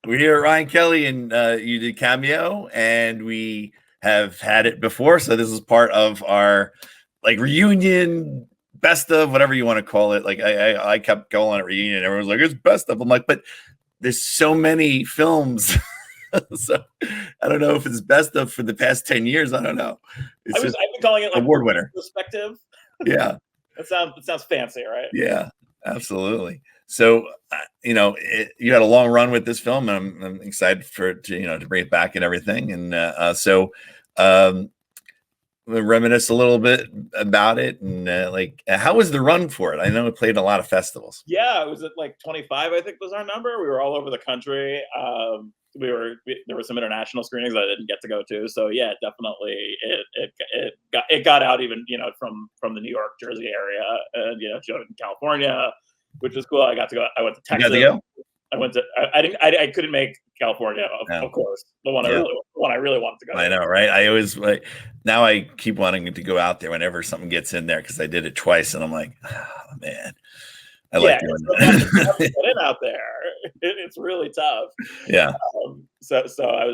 We're here at Ryan Kelly, and you did Cameo, and we have had it before. So this is part of our like reunion, best of, whatever you want to call it. Like I kept going at reunion. Everyone's like, it's best of. I'm like, but there's so many films. So I don't know if it's best of for the past 10 years. I don't know. I've been calling it like award winner perspective. Yeah. It sounds fancy, right? Yeah, absolutely. So, you had a long run with this film, and I'm excited to bring it back and everything. And so, we'll reminisce a little bit about it. And how was the run for it? I know it played a lot of festivals. Yeah, it was at like 25, I think was our number. We were all over the country. There were some international screenings I didn't get to go to. So yeah, definitely it got out even, from the New York, Jersey area, and, showed in California, which was cool. I got to go. I went to Texas. You got to go? I went to. I couldn't make California, of course. The one I really wanted to go. I know, right? I always now I keep wanting to go out there whenever something gets in there, because I did it twice, and I'm like, oh man, I like doing that. Get in out there. It's really tough. Yeah. So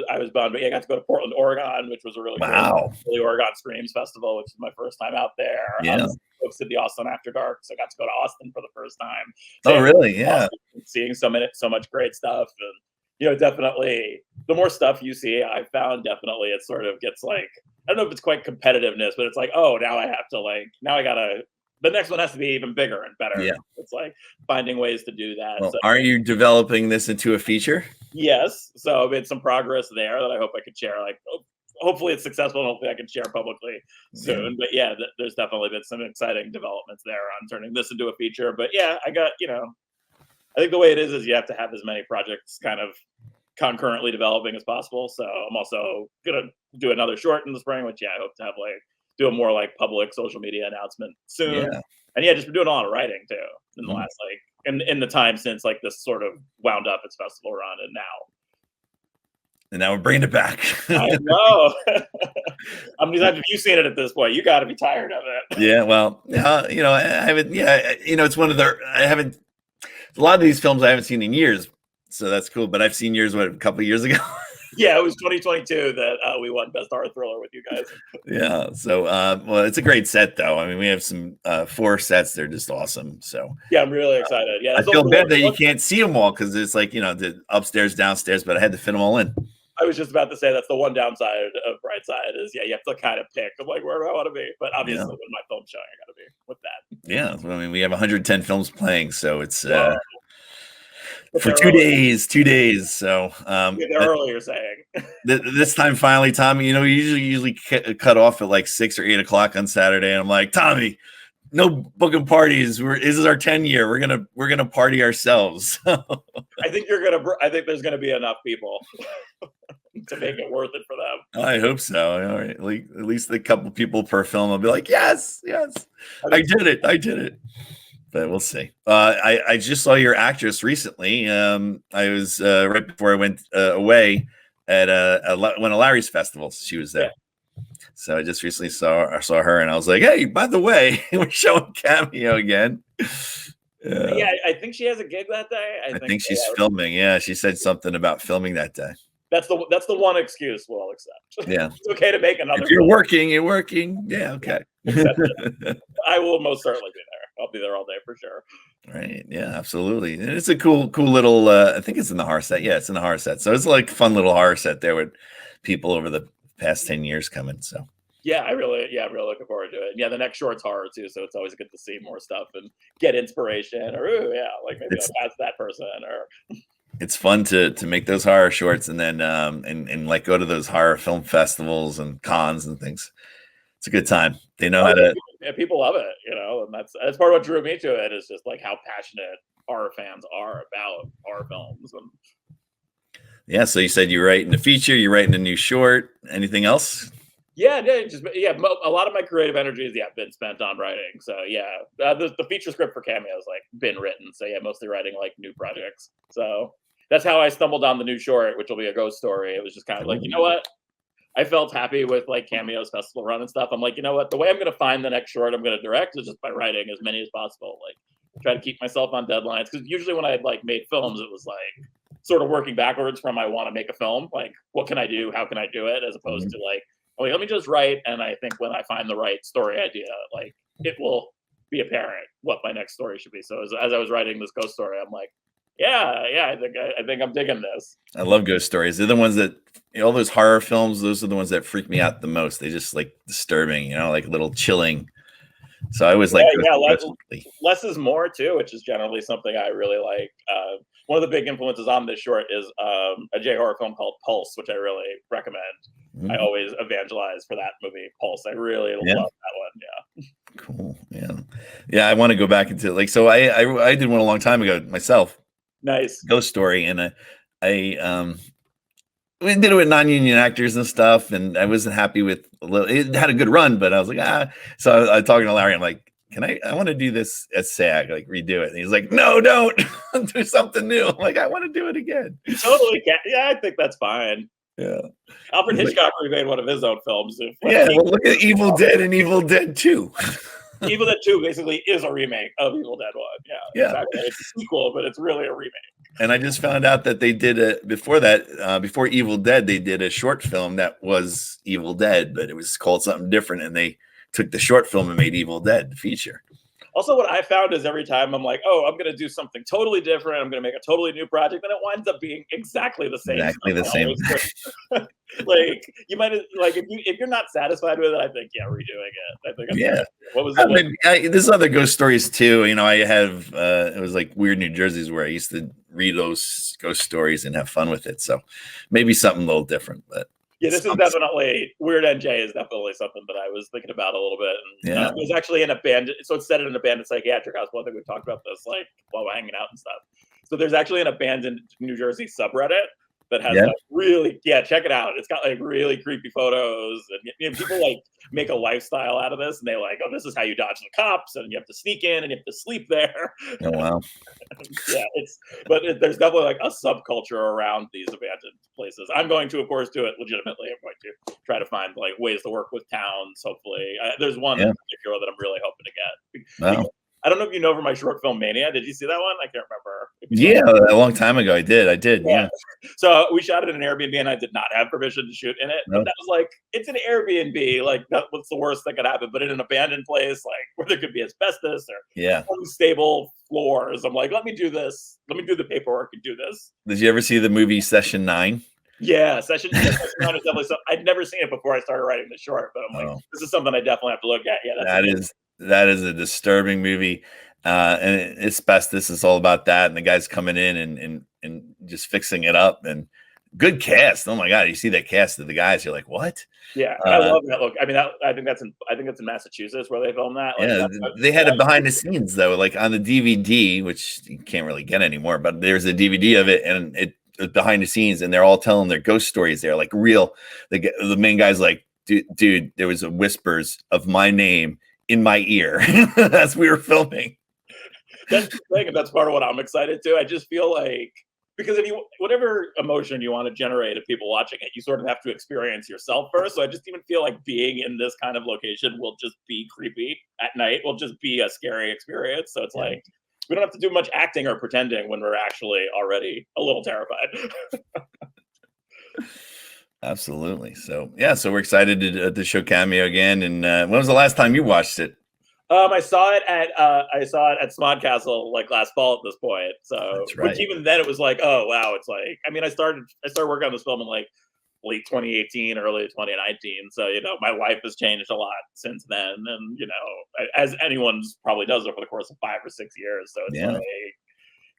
I was bummed, but yeah, I got to go to Portland, Oregon, which was a really cool, the Oregon Screams Festival, which is my first time out there. Yeah. Hosted the Austin After Dark, so I got to go to Austin for the first time. Oh, really? Yeah. Seeing so much great stuff, and definitely the more stuff you see, I found definitely it sort of gets like, I don't know if it's quite competitiveness, but it's like, oh, now I gotta. The next one has to be even bigger and better. Yeah. It's like finding ways to do that. Well, are you developing this into a feature? Yes. So I've made some progress there that I hope I could share. Like, hopefully it's successful, and hopefully I can share publicly soon. Yeah. But yeah, there's definitely been some exciting developments there on turning this into a feature. But yeah, I think the way it is you have to have as many projects kind of concurrently developing as possible. So I'm also going to do another short in the spring, which I hope to have do a more public social media announcement soon. Yeah. And just been doing a lot of writing too in the last in the time since this sort of wound up its festival run, and now we're bringing it back. I know. How many times have you seen it at this point? You got to be tired of it. Yeah, well, I haven't. Yeah, it's one of a lot of these films I haven't seen in years, so that's cool. But I've seen yours a couple of years ago. Yeah, it was 2022 that we won Best Horror Thriller with you guys. Yeah, so well, it's a great set though. I mean, we have some 4 sets; they're just awesome. So yeah, I'm really excited. Yeah, I feel bad that you can't see them all, because it's the upstairs, downstairs, but I had to fit them all in. I was just about to say that's the one downside of Brightside is you have to kind of pick. I'm like, where do I want to be? But obviously, when my film showing, I got to be with that. Yeah, I mean, we have 110 films playing, so it's. For 2 days. So they're early, you're saying. This time finally, Tommy, we usually cut off at 6 or 8 o'clock on Saturday, and I'm like, Tommy, no booking parties. This is our 10 year. We're gonna party ourselves. I think there's gonna be enough people to make it worth it for them. I hope so. All right, at least a couple people per film will be like, yes, I did it. But we'll see. I just saw your actress recently. I was right before I went away at one of Larry's festivals. She was there. Yeah. So I just recently saw her, and I was like, hey, by the way, we're showing Cameo again. Yeah, I think she has a gig that day. I think she's filming. Yeah, she said something about filming that day. That's the one excuse we'll accept. Yeah, it's okay to make another. If you're working, you're working. Yeah, okay. I will most certainly be there. I'll be there all day for sure. Right. Yeah, absolutely. And it's a cool little. I think it's in the horror set. Yeah, it's in the horror set. So it's fun little horror set there with people over the past 10 years coming. So. Yeah, I'm really looking forward to it. Yeah, the next short's horror too, so it's always good to see more stuff and get inspiration, or maybe I'll pass that person, or. It's fun to make those horror shorts, and then and go to those horror film festivals and cons and things. It's a good time. They know how to. Yeah, people love it, and that's part of what drew me to it, is just how passionate horror fans are about horror films. And yeah, so you said you're writing a feature, you're writing a new short. Anything else? Yeah, a lot of my creative energy has been spent on writing. So the feature script for Cameo has been written. So mostly writing new projects. So that's how I stumbled on the new short, which will be a ghost story. It was just kind of you know what? I felt happy with Cameo's festival run and stuff. I'm like, you know what? The way I'm going to find the next short I'm going to direct is just by writing as many as possible. Try to keep myself on deadlines, because usually when I had made films, it was sort of working backwards from I want to make a film. Like, what can I do? How can I do it? As opposed Mhm. to like, okay, let me just write. And I think when I find the right story idea, like it will be apparent what my next story should be. So as I was writing this ghost story, I'm like, yeah, I think I'm digging this. I love ghost stories. They're the ones that all those horror films. Those are the ones that freak me out the most. They just like disturbing, like a little chilling. So I always like Yeah, ghost movie. less is more too, which is generally something I really like. One of the big influences on this short is a J horror film called Pulse, which I really recommend. I Mhm. always evangelize for that movie, Pulse. I really love Yeah. that one. Yeah, Cool. Yeah. I want to go back into like so. I did one a long time ago myself, nice. ghost story, and I we did it with non-union actors and stuff, and I wasn't happy with a little. It had a good run, but I was like, ah. So I was talking to Larry. I'm like, can I want to do this at SAG, like redo it. And he's like, no, don't do something new. I'm like, I want to do it again. You totally can. Yeah, I think that's fine. Yeah. Alfred He's like, Hitchcock remade one of his own films. If, yeah. Well, look at Evil Dead and Evil Dead 2. Evil Dead 2 basically is a remake of Evil Dead 1. Yeah, Yeah. exactly. It's a sequel, but it's really a remake. And I just found out that they did a before that, before Evil Dead, they did a short film that was Evil Dead, but it was called something different. And they took the short film and made Evil Dead the feature. Also, what I found is every time I'm like, oh, I'm going to do something totally different. I'm going to make a totally new project. And it winds up being exactly the same. Exactly the same. Like, you might, like, if you're not satisfied with it, I think, yeah, redoing it. I think, Yeah. What was I it? mean, there's other ghost stories too. I have, it was like Weird New Jerseys where I used to read those ghost stories and have fun with it. So maybe something a little different, but yeah, this is definitely Weird NJ is definitely something that I was thinking about a little bit. And Yeah. it was actually in a band, so it's set in an abandoned psychiatric house. One thing we talked about this, like while we're hanging out and stuff. So there's actually an abandoned New Jersey subreddit that has Yeah. like really, check it out. It's got like really creepy photos, and people like make a lifestyle out of this, and they like, oh, this is how you dodge the cops, and you have to sneak in, and you have to sleep there. Oh wow. Yeah, there's definitely like a subculture around these abandoned places. I'm going to, of course, do it legitimately. I'm going to try to find like ways to work with towns. Hopefully, there's one in particular that I'm really hoping to get. Wow. I don't know if you know from my short film Mania. Did you see that one? I can't remember. Yeah, a long time ago I did. Yeah. So we shot it in an Airbnb, and I did not have permission to shoot in it. No. But that was like, it's an Airbnb. Like, what's the worst that could happen? But in an abandoned place, like where there could be asbestos or unstable floors, I'm like, let me do this. Let me do the paperwork and do this. Did you ever see the movie Session 9? Yeah, Session 9 is definitely something. I'd never seen it before I started writing the short, but I'm like, this is something I definitely have to look at. Yeah, that is a disturbing movie. And asbestos is all about that. And the guy's coming in and just fixing it up, and good cast. Oh my God. You see that cast of the guys. You're like, what? Yeah. I love that look. I mean, I think that's in Massachusetts where they filmed that. Like, yeah. They had it behind the scenes though, like on the DVD, which you can't really get anymore, but there's a DVD of it, and it behind the scenes, and they're all telling their ghost stories there, like real. The main guy's like, dude, there was a whispers of my name in my ear as we were filming. That's the thing, and that's part of what I'm excited to. I just feel like, because whatever emotion you want to generate of people watching it, you sort of have to experience yourself first. So I just even feel like being in this kind of location will just be creepy at night. Will just be a scary experience. So it's like we don't have to do much acting or pretending when we're actually already a little terrified. Absolutely. So so we're excited to show Cameo again. And when was the last time you watched it? I saw it at Smodcastle like last fall at this point. So, which even then it was like, oh wow, it's like, I mean, I started working on this film in like late 2018, early 2019. So my life has changed a lot since then, and as anyone's probably does over the course of 5 or 6 years. So it's like,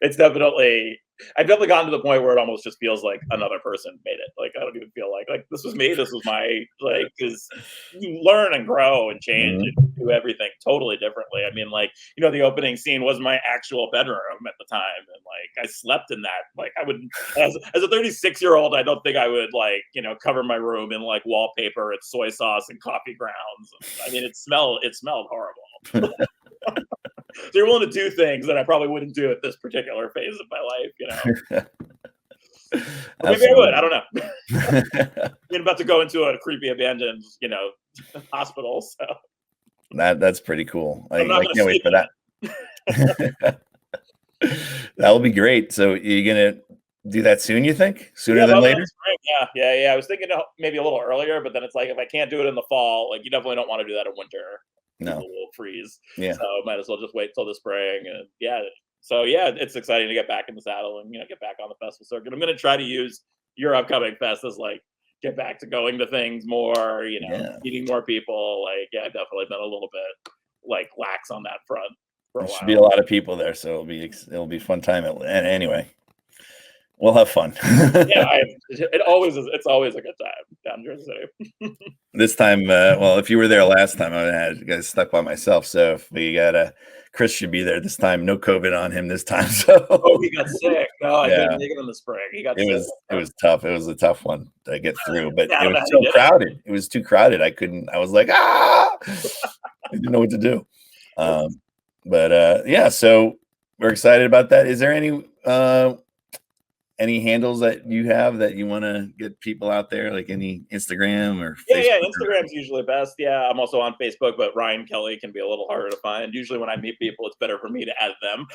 it's definitely, I've definitely gotten to the point where it almost just feels like another person made it. Like, I don't even feel like this was me. This was my, like, because you learn and grow and change and do everything totally differently. I mean, like, the opening scene was my actual bedroom at the time. And like, I slept in that. Like, I would, as a 36-year-old, I don't think I would like, cover my room in like wallpaper and soy sauce and coffee grounds. I mean, it smelled horrible. So you're willing to do things that I probably wouldn't do at this particular phase of my life, maybe I would. I don't know. I'm about to go into a creepy abandoned, hospital. So that's pretty cool. I can't wait for that. That'll be great. So you're gonna do that soon, you think? Sooner Yeah, than probably in later? the spring. Yeah. I was thinking maybe a little earlier, but then it's like if I can't do it in the fall, like you definitely don't want to do that in winter. No. People will freeze. Yeah. So might as well just wait till the spring. And yeah, so yeah, it's exciting to get back in the saddle and get back on the festival circuit. I'm gonna try to use your upcoming fest as like get back to going to things more, Yeah. meeting more people. Like, yeah, I've definitely been a little bit like lax on that front for a There should be while. a lot of people there, so it'll be fun time. And anyway, we'll have fun. Yeah, it always is. It's always a good time down in Jersey City. This time, well, if you were there last time, I had you guys stuck by myself. So if we got Chris should be there this time. No COVID on him this time. Oh, So he got sick. No, I yeah, couldn't make it in the spring. He got sick. it was tough. It was a tough one to get through, but Yeah, I it don't was know how so you did it. crowded. It was too crowded. I was like, I didn't know what to do. But yeah, so we're excited about that. Is there any handles that you have that you want to get people out there, like any Instagram or Yeah. Facebook? Instagram's usually best. Yeah, I'm also on Facebook, but Ryan Kelly can be a little harder to find. Usually, when I meet people, it's better for me to add them.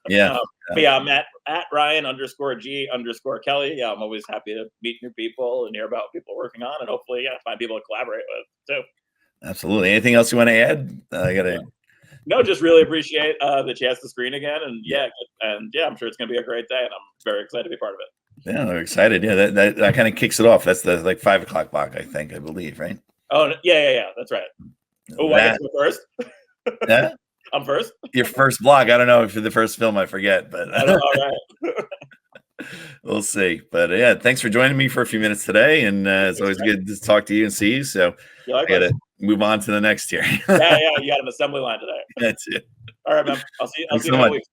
Yeah. But yeah, I'm at Ryan_G_Kelly. Yeah, I'm always happy to meet new people and hear about what people are working on, and hopefully, find people to collaborate with too. Absolutely. Anything else you want to add? I gotta. No, just really appreciate the chance to screen again, and yeah, I'm sure it's gonna be a great day, and I'm very excited to be part of it. Yeah, we're excited. Yeah, that kind of kicks it off. That's the like 5 o'clock block, I believe, right? Oh yeah, that's right. Oh, I get to go first. Yeah, I'm first. your first block. I don't know if you're the first film. I forget, but All right. we'll see. But yeah, thanks for joining me for a few minutes today, and it's always good to talk to you and see you. So Yeah, I gotta move on to the next here. yeah, you got an assembly line today. That's it. All right, man. I'll see you Thanks in so a much. week.